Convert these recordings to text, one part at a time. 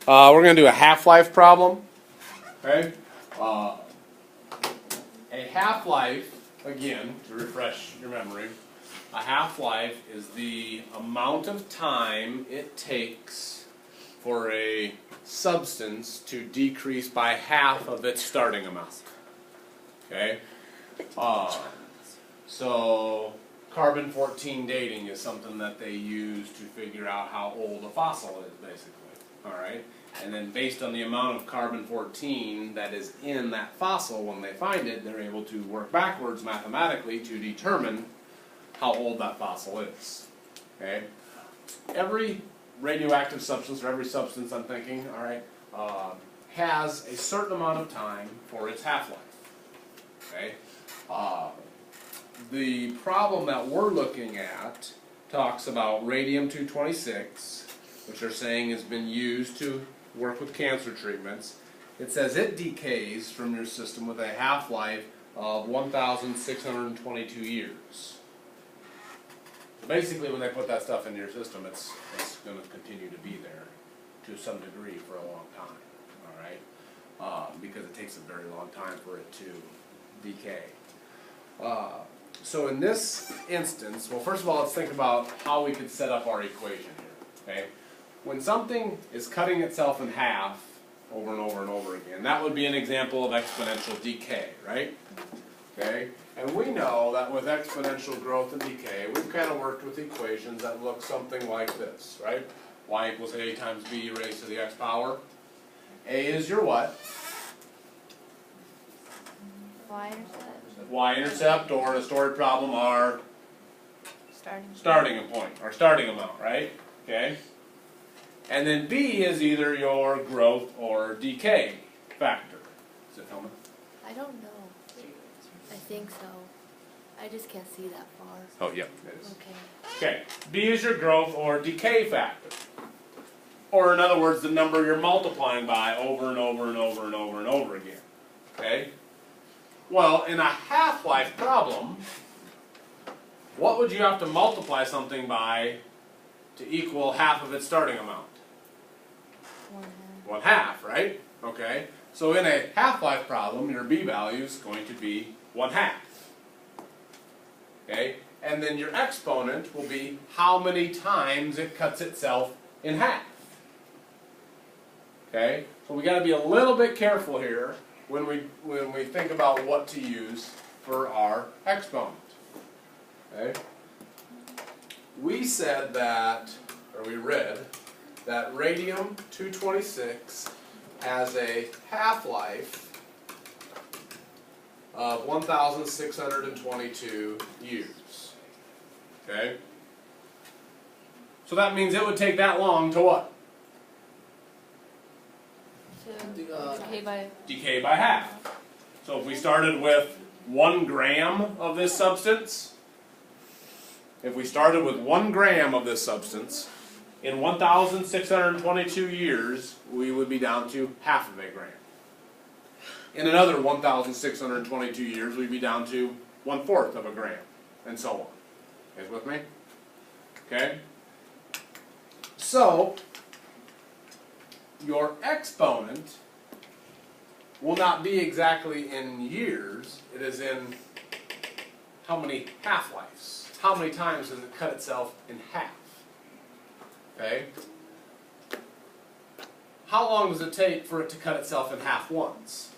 We're going to do a half-life problem. Okay. A half-life, again, to refresh your memory, a half-life is the amount of time it takes for a substance to decrease by half of its starting amount. Okay. So carbon-14 dating is something that they use to figure out how old a fossil is, basically. All right, and then based on the amount of carbon-14 that is in that fossil when they find it, they're able to work backwards mathematically to determine how old that fossil is. Okay, every radioactive substance, or every substance I'm thinking, all right, has a certain amount of time for its half-life. Okay. The problem that we're looking at talks about radium-226, which they're saying has been used to work with cancer treatments. It says it decays from your system with a half-life of 1,622 years. So basically, when they put that stuff into your system, it's going to continue to be there to some degree for a long time. All right, because it takes a very long time for it to decay. So in this instance, well, first of all, let's think about how we could set up our equation here. Okay, when something is cutting itself in half over and over and over again, that would be an example of exponential decay, right? Okay, and we know that with exponential growth and decay, we've kind of worked with equations that look something like this, right? Y equals A times B raised to the x power. A is your what? Y-intercept. Y-intercept, or in a stored problem, our starting point, or starting amount, right? Okay. And then B is either your growth or decay factor. Is it Hillman? I don't know. I think so. I just can't see that far. Oh, yep, it is. Okay. Okay. B is your growth or decay factor. Or in other words, the number you're multiplying by over and over and over and over and over again. Okay? Well, in a half-life problem, what would you have to multiply something by to equal half of its starting amount? 1/2. 1/2, right? Okay. So in a half-life problem, your B value is going to be 1/2. Okay? And then your exponent will be how many times it cuts itself in half. Okay? So we got to be a little bit careful here when we think about what to use for our exponent. Okay? We said that, or we read, that radium-226 has a half-life of 1,622 years. Okay? So that means it would take that long to what? Decay by half. So if we started with 1 gram of this substance, in 1,622 years, we would be down to half of a gram. In another 1,622 years, we'd be down to 1/4 of a gram, and so on. You guys with me? Okay? So, your exponent will not be exactly in years, it is in how many half-lives. How many times does it cut itself in half? Okay? How long does it take for it to cut itself in half once?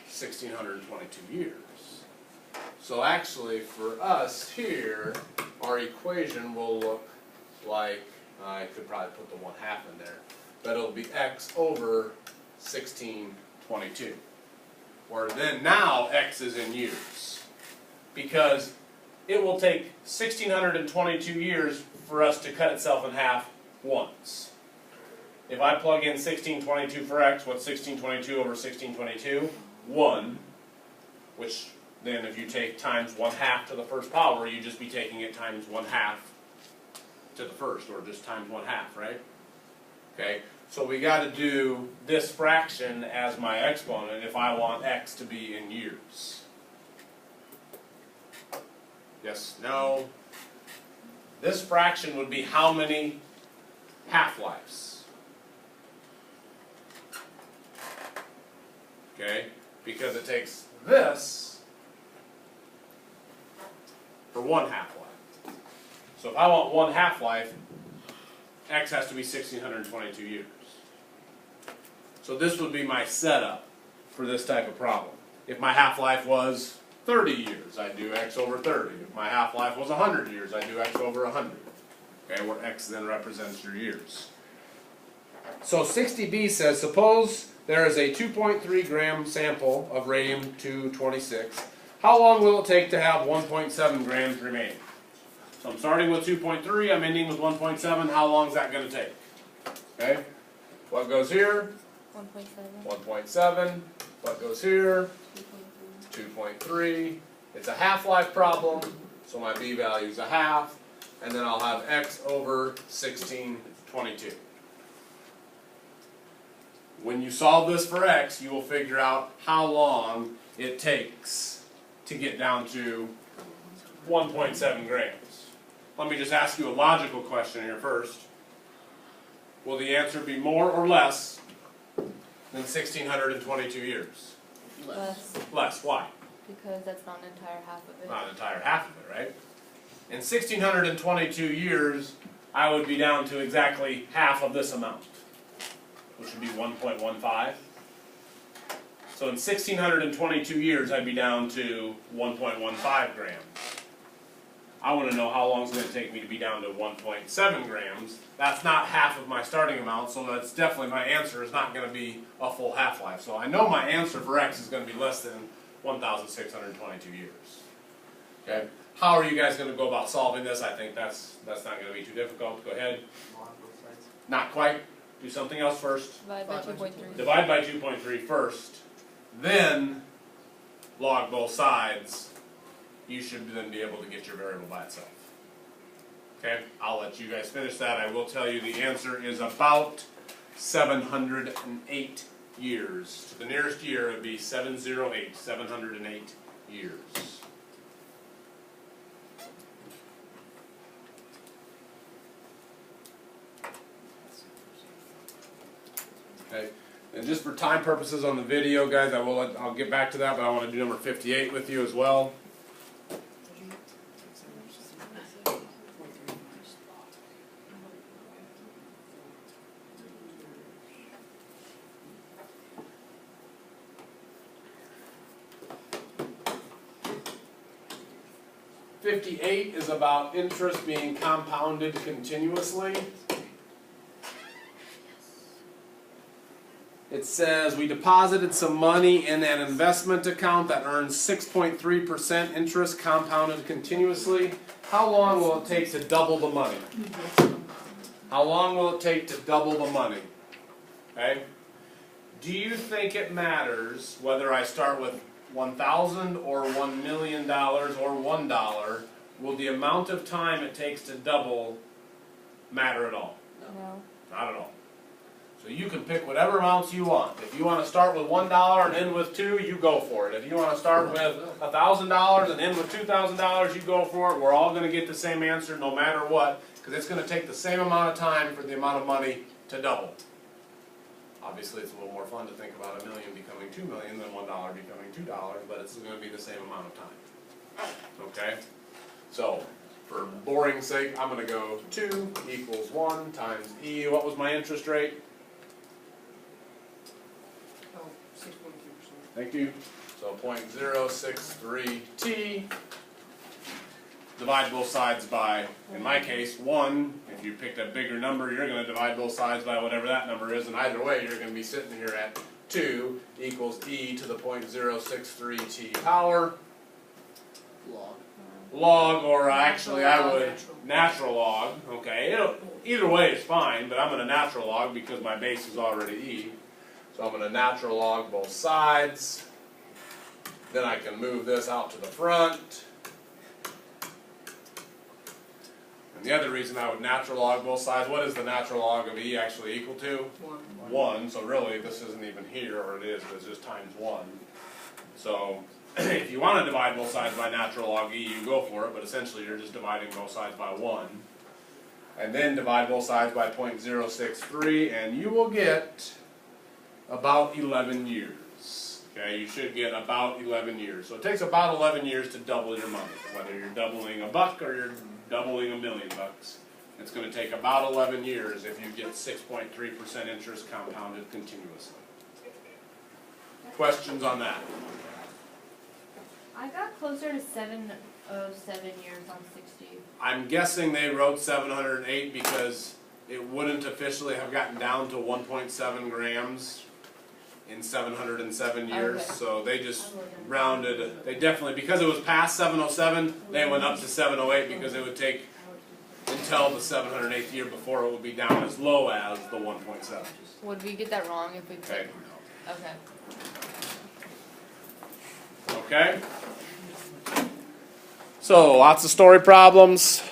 1,622 years. So actually, for us here, our equation will look like, I could probably put the 1/2 in there, but it'll be x over 1622. Where then now x is in years. Because it will take 1,622 years for us to cut itself in half once. If I plug in 1622 for x, what's 1622 over 1622? 1. Which then if you take times 1/2 to the first power, you'd just be taking it times 1/2 to the first, or just times 1/2, right? Okay, so we got to do this fraction as my exponent if I want x to be in years. Yes, no. This fraction would be how many half-lives? okay? Because it takes this for one half-life. So if I want one half-life, X has to be 1622 years. So this would be my setup for this type of problem. If my half-life was 30 years, I do X over 30. If my half-life was 100 years, I do X over 100. Okay, where X then represents your years. So 60b says, suppose there is a 2.3 gram sample of radium-226. How long will it take to have 1.7 grams remaining? So I'm starting with 2.3, I'm ending with 1.7. How long is that going to take? Okay, what goes here? 1.7. 1.7. What goes here? 2.3. It's a half-life problem, so my b value is a half, and then I'll have X over 1622. When you solve this for X, you will figure out how long it takes to get down to 1.7 grams. Let me just ask you a logical question here first. Will the answer be more or less than 1622 years? Less. Less. Why? Because that's not an entire half of it. Not an entire half of it, right? In 1622 years, I would be down to exactly half of this amount, which would be 1.15. So in 1622 years, I'd be down to 1.15 grams. I want to know how long it's going to take me to be down to 1.7 grams. That's not half of my starting amount, so that's definitely my answer is not going to be a full half-life. So I know my answer for X is going to be less than 1,622 years. Okay? How are you guys going to go about solving this? I think that's not going to be too difficult. Go ahead. Not quite. Do something else first. Divide by 2.3. Divide by 2.3 first. Then log both sides. You should then be able to get your variable by itself. Okay? I'll let you guys finish that. I will tell you the answer is about 708 years. To the nearest year, it would be 708, 708 years. Okay, and just for time purposes on the video, guys, I'll get back to that, but I want to do number 58 with you as well. $58 is about interest being compounded continuously. It says we deposited some money in an investment account that earns 6.3% interest compounded continuously. How long will it take to double the money? How long will it take to double the money? Okay? Do you think it matters whether I start with $1,000 or $1 million or $1? Will the amount of time it takes to double matter at all? No. Not at all. So you can pick whatever amounts you want. If you want to start with $1 and end with $2, you go for it. If you want to start with $1,000 and end with $2,000, you go for it. We're all going to get the same answer no matter what, because it's going to take the same amount of time for the amount of money to double. Obviously, it's a little more fun to think about $1 million becoming $2 million than $1 becoming $2, but it's going to be the same amount of time. Okay? So, for boring's sake, I'm going to go 2 equals 1 times E. What was my interest rate? 6.2%. Thank you. So 0.063 T. Divide both sides by, in my case, 1. If you picked a bigger number, you're going to divide both sides by whatever that number is, and either way, you're going to be sitting here at 2 equals E to the 0.063 T power. Log, or actually I would natural log. Okay, either way is fine, but I'm going to natural log because my base is already E. So I'm going to natural log both sides. Then I can move this out to the front. And the other reason I would natural log both sides, what is the natural log of E actually equal to? 1. So really this isn't even here, or it is, but it's just times 1. So if you want to divide both sides by natural log E, you go for it, but essentially you're just dividing both sides by 1. And then divide both sides by 0.063, and you will get about 11 years. Okay, you should get about 11 years. So it takes about 11 years to double your money. Whether you're doubling $1 or you're doubling $1 million, it's going to take about 11 years if you get 6.3% interest compounded continuously. Questions on that? I got closer to 707 years on 60. I'm guessing they wrote 708 because it wouldn't officially have gotten down to 1.7 grams in 707 years. Okay. So they just rounded. They definitely, because it was past 707, they went up to 708 because it would take until the 708th year before it would be down as low as the 1.7. Would we get that wrong if we Okay. put? Okay. Okay? So, lots of story problems.